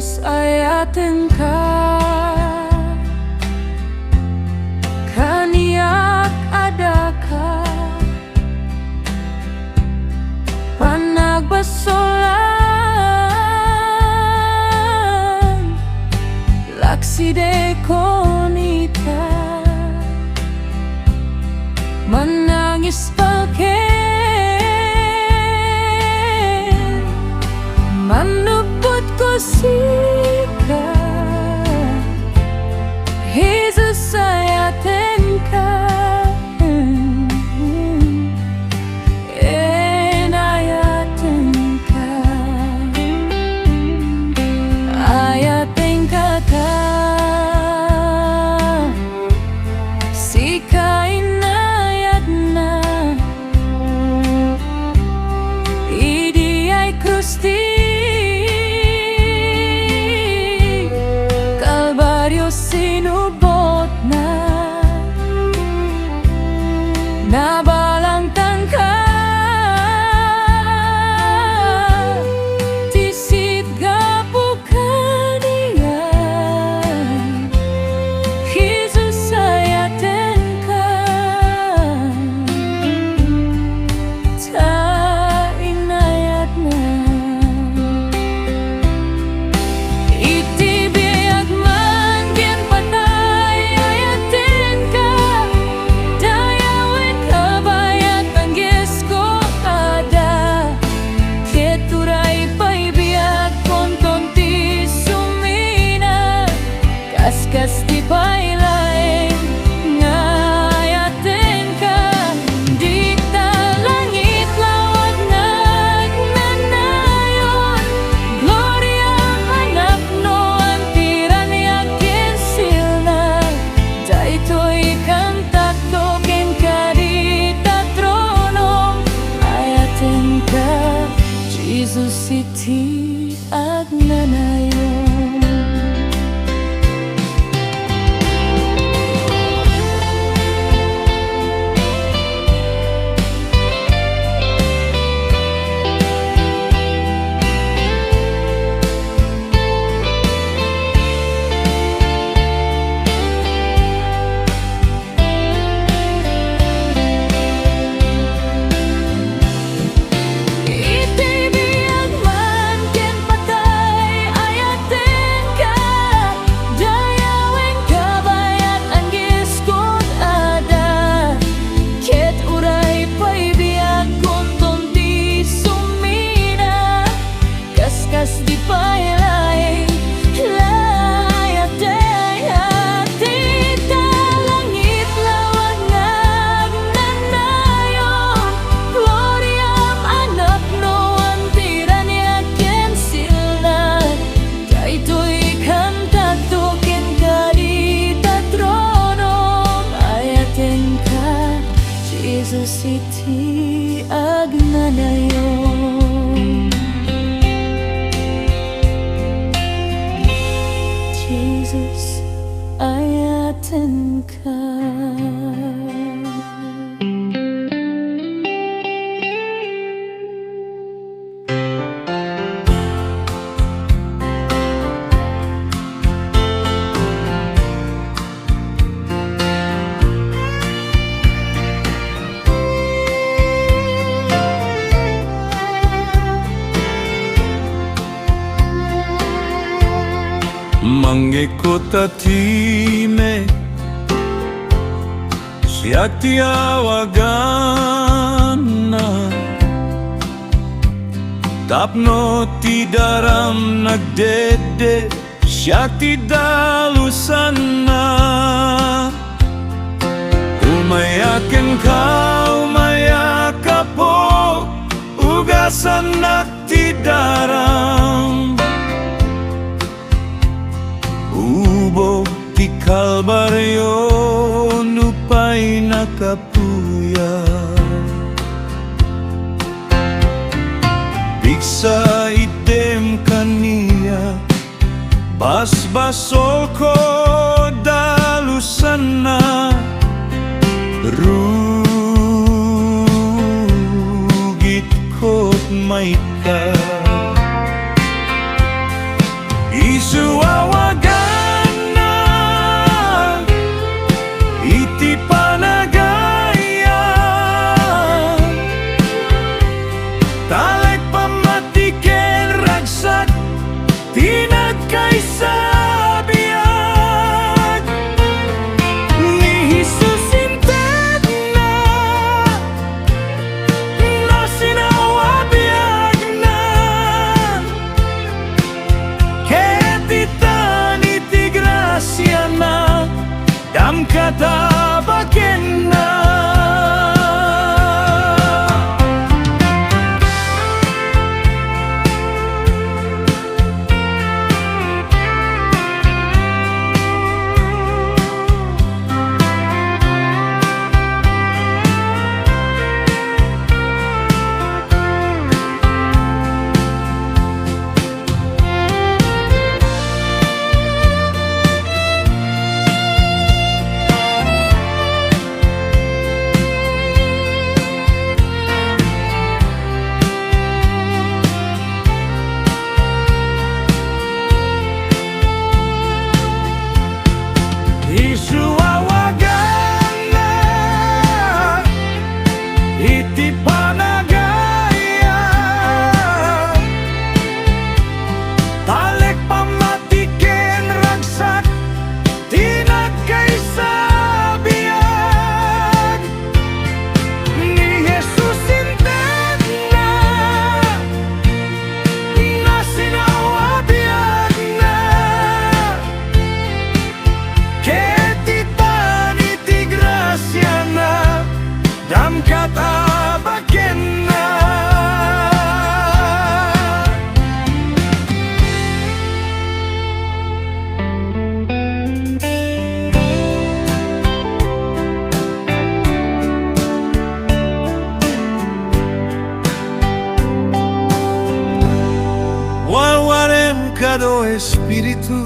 Jesus ayaten ka kaniyak adaka panagbasolan lakside konita manangis pakai manuput ko sika Jesus ayaten ka ayaten ka ta sika inayat na idi ay Kristi sinubot na nabalangtan ka tisit gapu kaniyan Jesus ayaten ka ta inayat na kas di bailay ngayaten ka di ta langit lawag nagnanayon gloria anak no antiran yakin silna daytoy kang taktokin ka di ta trono ayaten ka Jesus iti agnanayon. Jesus iti agnanayon. Jesus ayaten ka. Mangikot atime siyak tiawagan na tapno ti daram nagdede siyak ti dalusan na umayakin ka umayaka po ugasan na ti daram ubog ti Kalbaryo nupay nakapuya bigsa item kaniya basbasol ko dalusan na rugit ko't may ka Isuawagana iti panagaya talek pamatiken ragsak tinagkaysa biag ni Jesus inted na sinawabiag na ketitan iti grasya na dam katabaken na. Isuawagana iti panagaya talek pamatiken ragsak tinagkaysa biag ni Jesus inted na sinawabiag na ketitan iti grasya na dam katabaken na. Walwalem kado Espiritu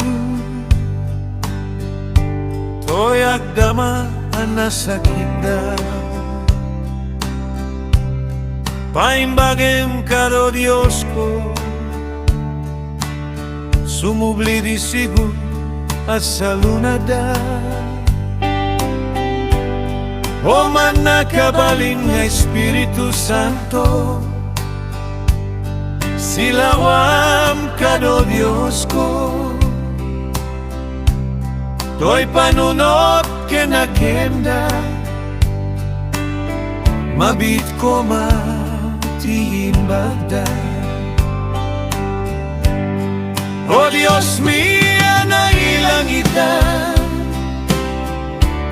toyak dama anasakita paimbagem kado Dios ko sumubli di sigu at salunada o man nakabaling nga Espiritu Santo silawam kado Dios ko to'y panunot kenakenda mabit ko matiimbagda. O Dios mia na ilangitan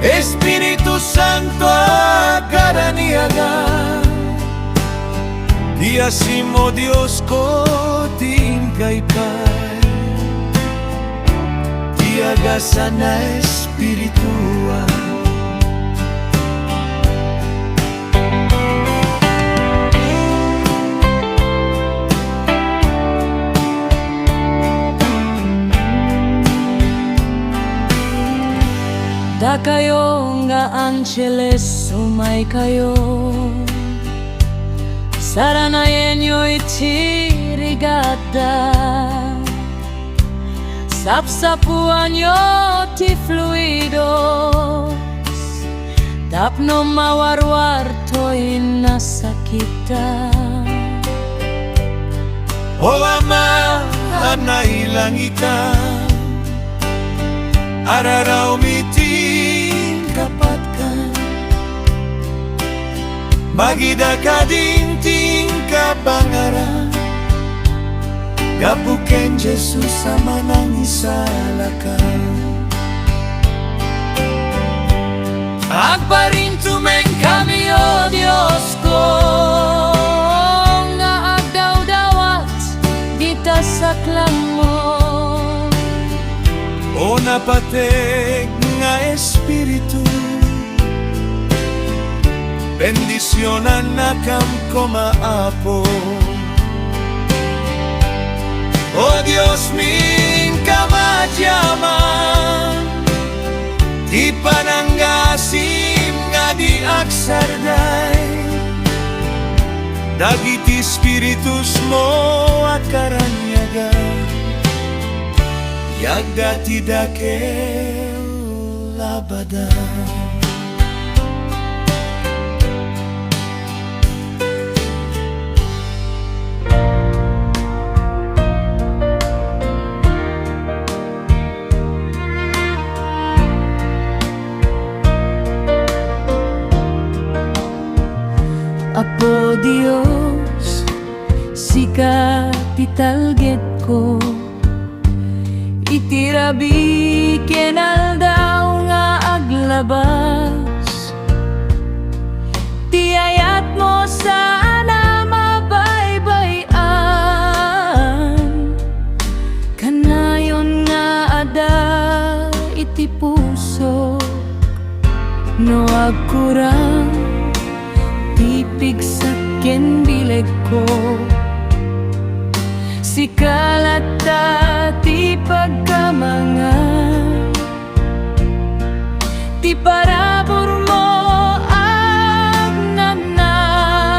Espiritu Santo akaraniagan diasimo Dios ko tingkaypay tiagasan na espiritual. Da kayo nga angeles sumay kayo saranayen nyo itirigada sapsapuan nyo ti fluidos tapno mawarwar to'y nasakita. O Ama anailangitan araraw miting kapatkan magida kadinting kapangaran gapuken Jesus sama nang isalakan agparin tumeng kami o Diyos ko nga agdaw-dawat dita saklang mo o napateg nga Espiritu bendisyonan na kam kumaapo. O Diyos min kamadyaman di pananggasim nga di aksarday dagiti spiritus mo akaranyagan Yagda tidakel labada. Apo Dios, si kapitalget ko, itirabi kenal daw nga aglabas. Tiayat mo sana mabaybayan, kanayon nga ada iti puso, no agkurang tipig sa bileg ko. Si kalata ti pagkamangan, ti parabor mo ang nanayon,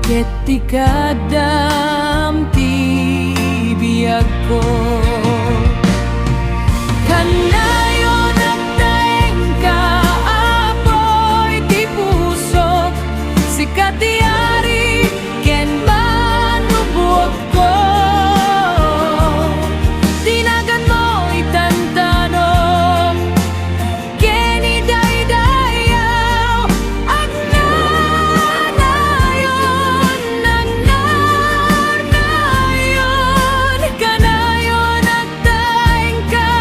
ket ti kadam ti biyag ko. Kanayon ang daeng ka, apoy ti puso, si katiari ken manubog ko. Tinagan mo itantanom, ken idaydayaw, agnanayon, nagnanayon, kanayon at daeng ka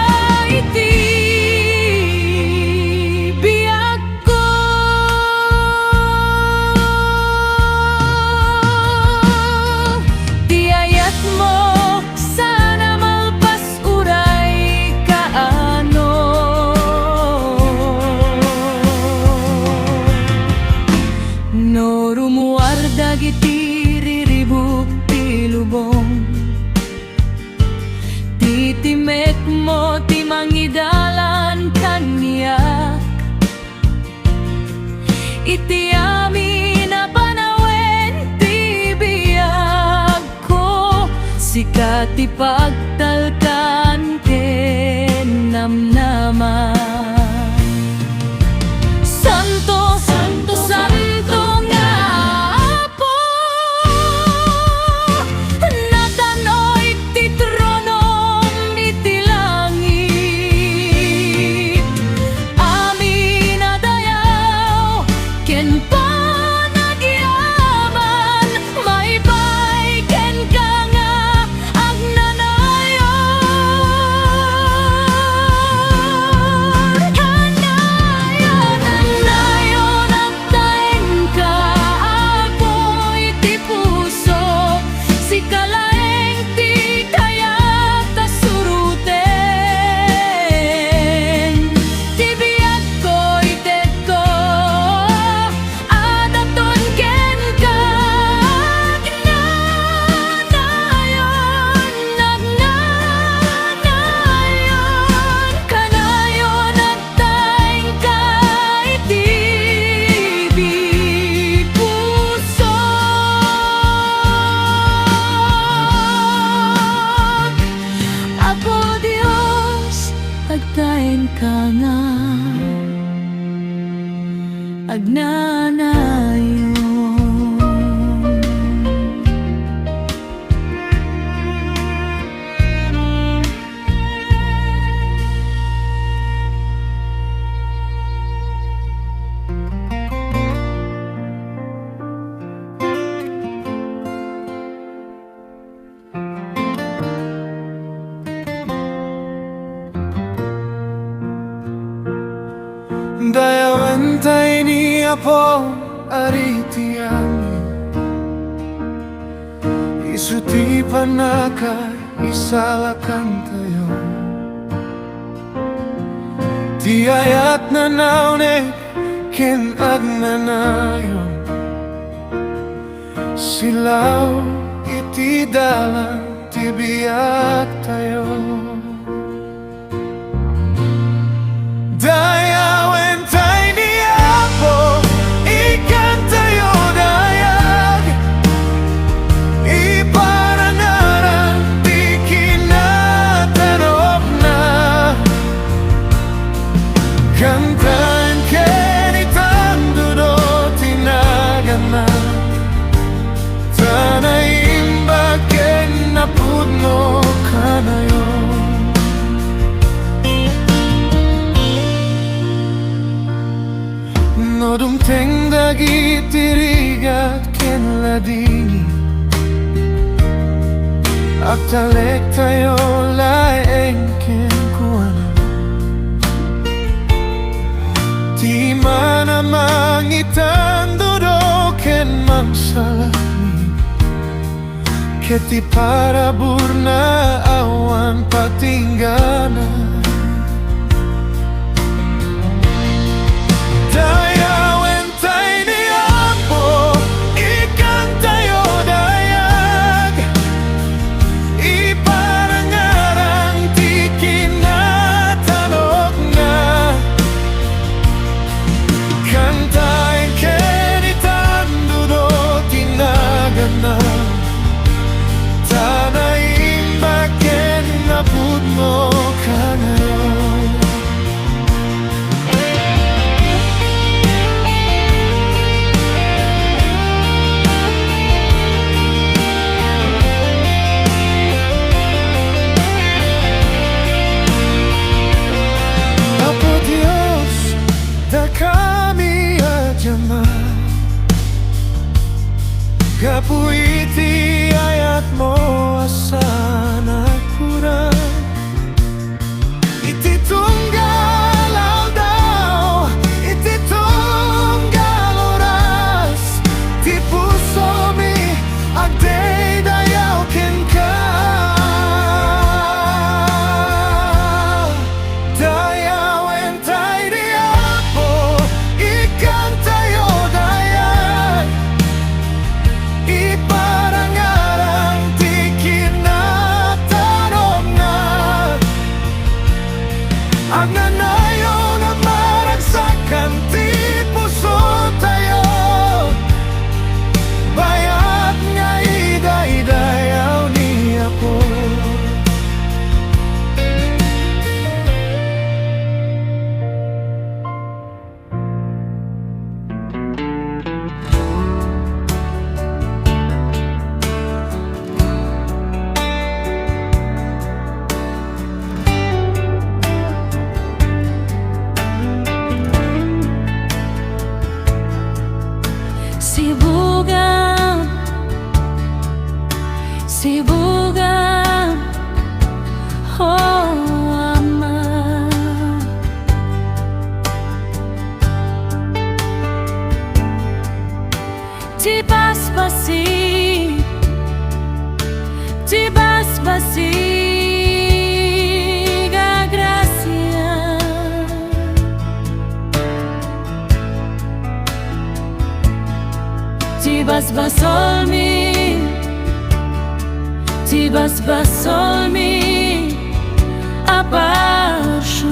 iti biyag ko. Tiayat mo sana malpas uray kaano, no rumuar dagiti riribuk ti lubong. Titimek mo ti mangidalan kaniyak, iti amin na panawen ti biyag ko. Sikat ti pagtalkan ken namnaman. Santo, santo, santo nga Apo, natanoy ti tronom iti langit. Amin na dayaw ken panagyaman, maybay ken ka nga agnanayon. Kanayon, anayon at daeng ka, apoy ti puso, si kalaeng ti kayat ta suruten. Ti biyag ko ited ko, adaton ken ka, agnanayon, nagnanayon, kanayon at daeng ka iti puso. Apo Dios, agtaen ka nga, agnanayon. Dayawan tayo ni Apo ariti amin, isuti panaka isalakan tayo. Tiayat na naunek ken agnanayon, silaw iti dalan ti biyag tayo. Dayawen tayo ni Apo, ikan tayo dayag, iparanaran di kinat madingin at talek tayo laengken kuana. Di mana mangitan dudoken mangsalani, keti para burna awan patinggana. Daya wentay ni Apo, ikan tayo dayag, iparangarang di kinatalog na. Kantayin kenitan dudo tinagana, tanayin baken napud mo ka ngayon. Apo Dios, da kami ajama, kapuiti ayat mo asana kurang. Iti tunggal aldaw, iti tunggal oras, ti puso mi agday dayaw ken ka. Dayaw entay di Apo, ikan tayo dayag, iparangarang di kinatanong na. Ang nanayo na maragsakan ti puso tayo, bayat nga iday-dayaw ni Apo. Sibugan, sibugan, oh Ama. Ti basbasi, ti basbasi ga gracia. Ti basbasolmi, ti basbasolmi apassion.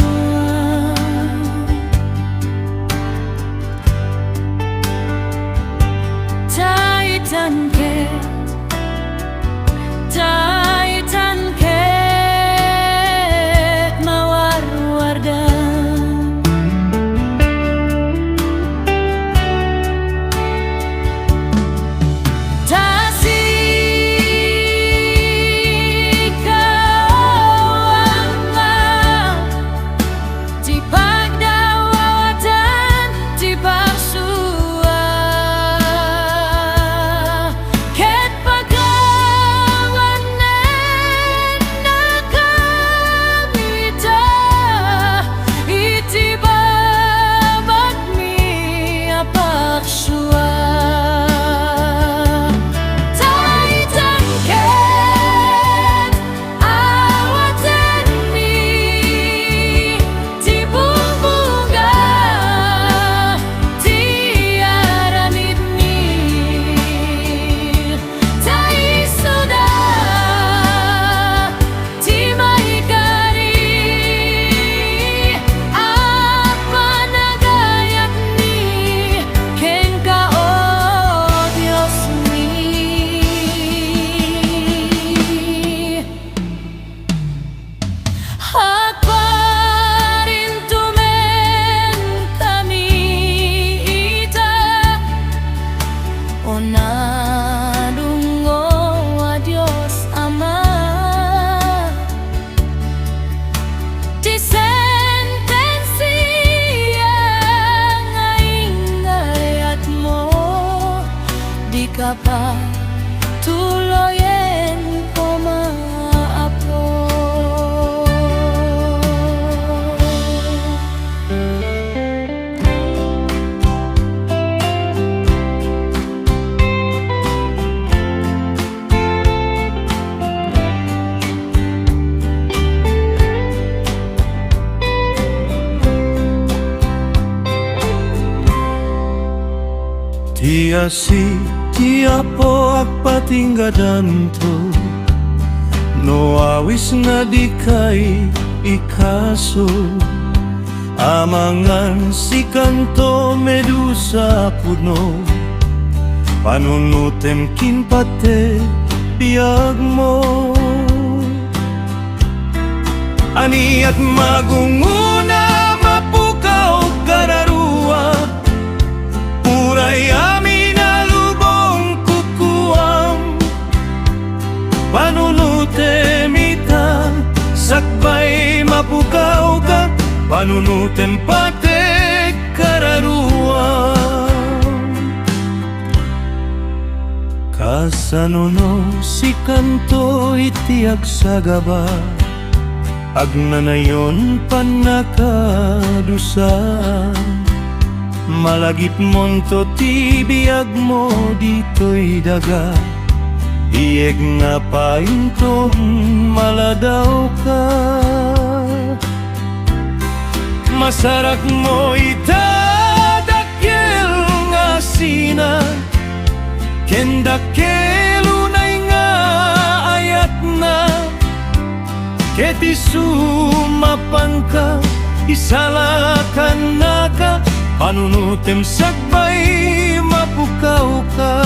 Titan ke mawar-wardan. Tasik kau ama, Iasi tiapo agpatinggadan to, no awis na di kay ikaso. Amangan si kanto medusa puno, panunutem kinpate biyag mo. Ani at magunguna mapukaw kararua, uray amin na lubong kukuam. Panunutem ita, sakbay mapukaw ka, panunutem pate kararua. Kasanono si kanto itiyak sa gaba, agnanayon panakadusa. Malagip monto ti biyag mo dito'y daga, iyeg nga paintong maladaw ka. Masarak mo itadakil nga sina, kendakilunay nga ayat na. Keti sumapan ka, isalakan na ka, panunutem sakbay mapukaw ka.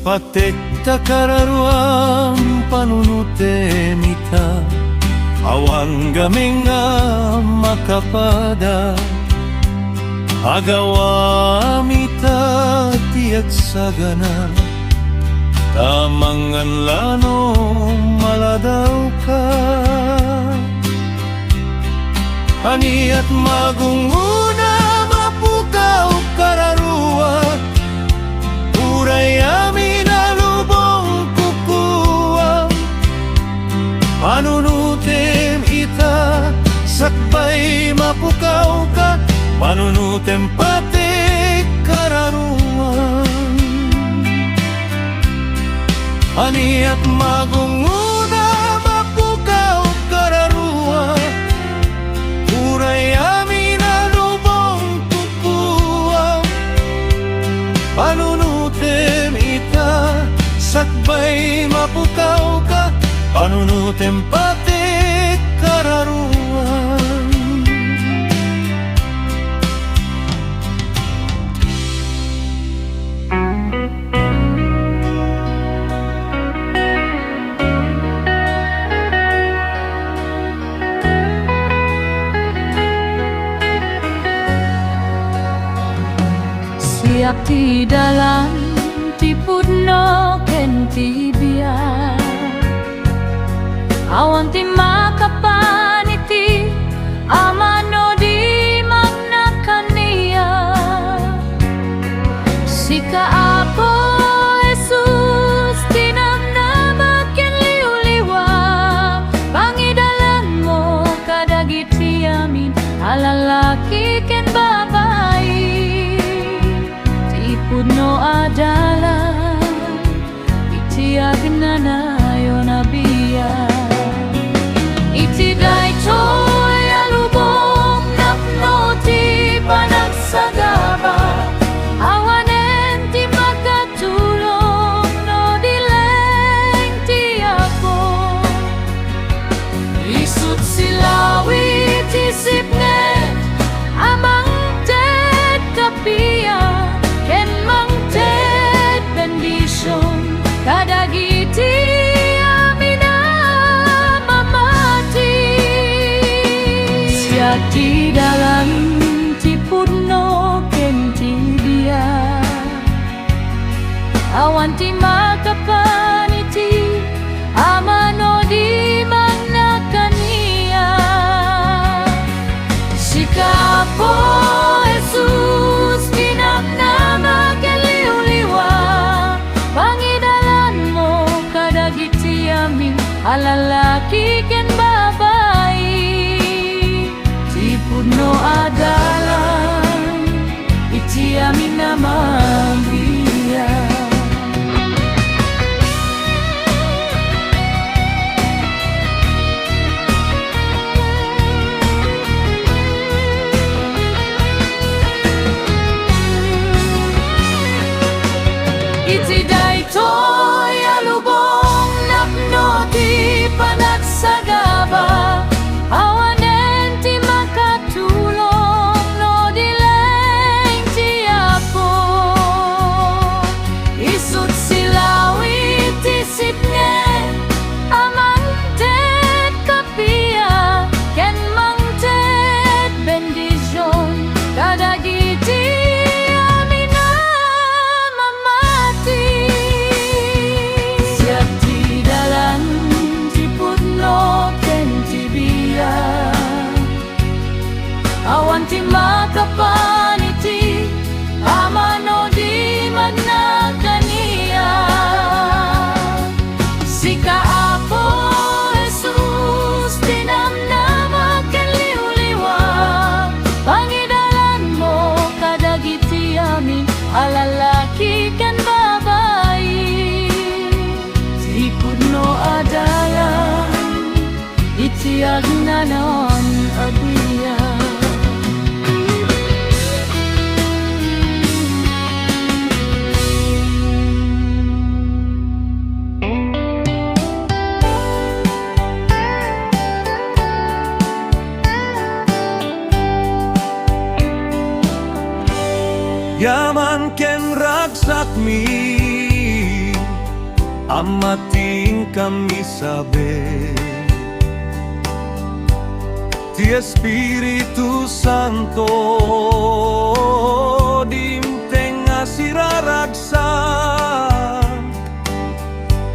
Patek takararuam panunutem ita, awang gaming nga makapada. Agawam ita tiyak sagana, tamangan lano maladaw ka. Ani at magunguna mapukaw kararua, uray amin na lubong kukuha. Panunutem ita, sakbay mapukaw ka, panunutem pati kararuan. Ani at magunguna mapukaw kararua, uray amin na lubong kukuha. Panunutem ita, sakbay mapukaw ka, panunutem pati kararuan. Siap di dalam tipudno ken tibia, awan ti makapaniti amano di magnakania. Sika apo Jesus tinamnama ken liuliwa, pangidalan mo kadagiti amin alalaki ken babayi. Tipudno adalah itiag nanayo nabiya, iti daytoy alubong napno ti panagsagaba, awanen ti magkatulong no dileng ti ako. Isut silawi ti sipnet amang ted kapia, ken mang ted bendisyon kadagiti amina mamati. Siya di dalam tipudno ken tibia, awan ti makapaniti amano di magnakania. Sika po Jesus tinamnama ken liuliwa, pangidalan mo kadagiti amin alala. adalan iti amin na mabiya. Iti daytoy alubong napno ti panagsagaba, awanen ti makatulong no dileng ti Apo. Isut silawi ti sipnge amang tet kapia, ken mang tet bendisyon kadagiti awan ti makapaniti amano di magnagania. Sika Apo Jesus tinamnama ken liwliwa, pangidalan mo kadagiti amin alalaki ken babayi. Ti pudno adalan iti agnanon agwiya. Yaman ken ragsak mi amating kami sabi, ti Espiritu Santo dimteng asiraragsak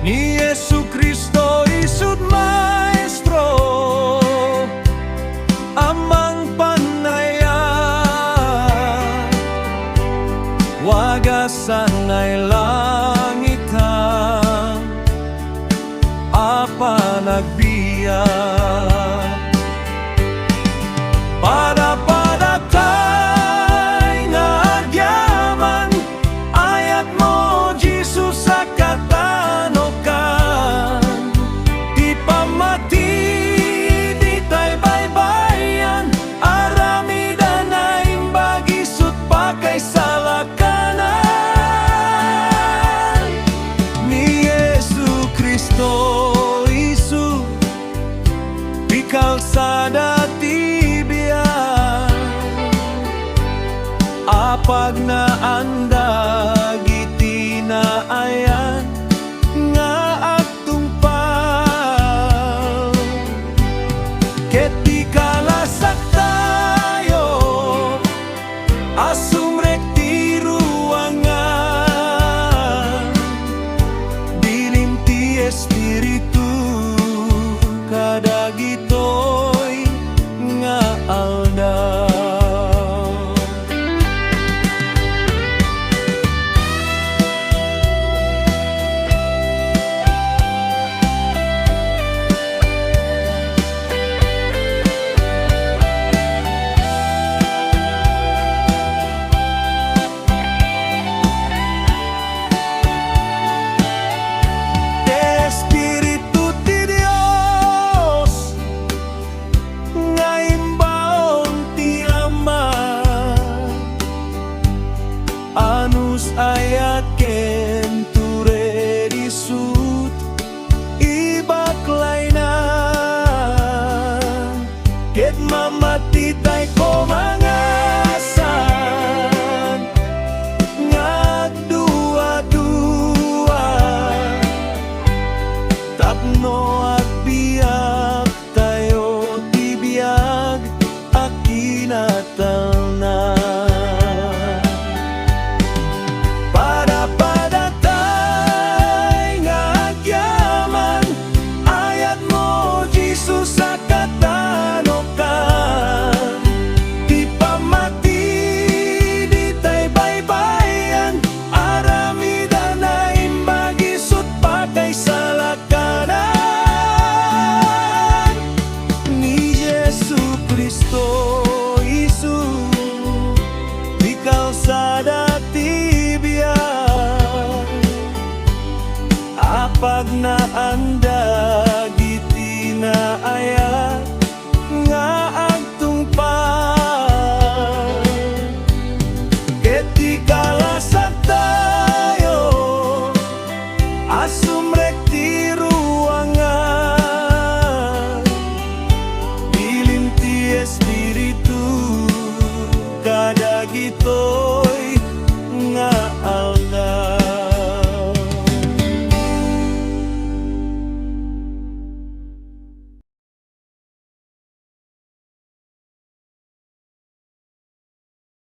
ni Yesu Kristo isud Maestro amang wagasan ay langitan apa nagbiyak pada tay nga agyaman ayat mo Jesus sa katanokan di pamati di tay baybayan aramidan ay bagisut pakay salak kalsada ti biyan apag na andag iti na ayan nga agtungpal ket di kalasak tayo asumrek ti ruangan dilim ti Espiritu kadagitoy nga aldaw. na anda gitinaayat nga agtungpad. Ketika tayo asumrek ti ruangan, pilim ti espiritu kadagito.